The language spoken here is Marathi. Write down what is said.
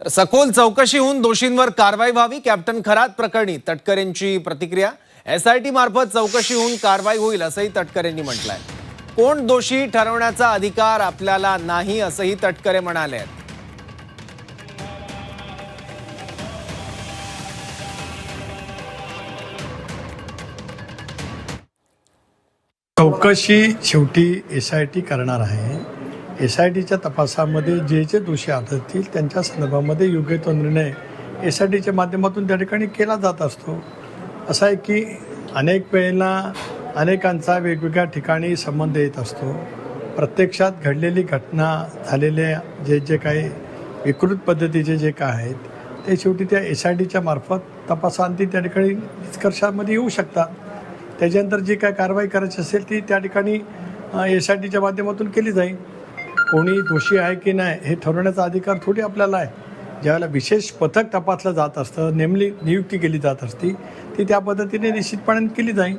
सखोल चौकशी होऊन दोषींवर कारवाई व्हावी, कॅप्टन खरात प्रकरणी तटकरेंची प्रतिक्रिया। एसआयटी मार्फत चौकशी होऊन कारवाई होईल असंही तटकरेंनी म्हटलंय। कोण दोषी ठरवण्याचा अधिकार आपल्याला नाही असंही तटकरे म्हणाले आहेत। चौकशी शेवटी एसआयटी करणार आहे। एसआयटीच्या तपासामध्ये जे जे दोषी आढळतील त्यांच्या संदर्भामध्ये योग्य तो निर्णय एसआयटीच्या माध्यमातून त्या ठिकाणी केला जात असतो। असं आहे की अनेक वेळेला अनेकांचा वेगवेगळ्या ठिकाणी संबंध येत असतो। प्रत्यक्षात घडलेली घटना झालेल्या जे काही विकृत पद्धतीचे जे काय आहेत ते शेवटी त्या एसआयटीच्या मार्फत तपासांती त्या ठिकाणी निष्कर्षामध्ये येऊ शकतात। त्याच्यानंतर जी काय कारवाई करायची असेल ती त्या ठिकाणी एसआयटीच्या माध्यमातून केली जाईल। कोणी दोषी आहे की नाही हे ठरवण्याचा अधिकार थोडी आपल्याला आहे। ज्यावेळेला विशेष पथक तपासलं जात असतं, नेमली नियुक्ती केली जात असती ती त्या पद्धतीने निश्चितपणे केली जाईल।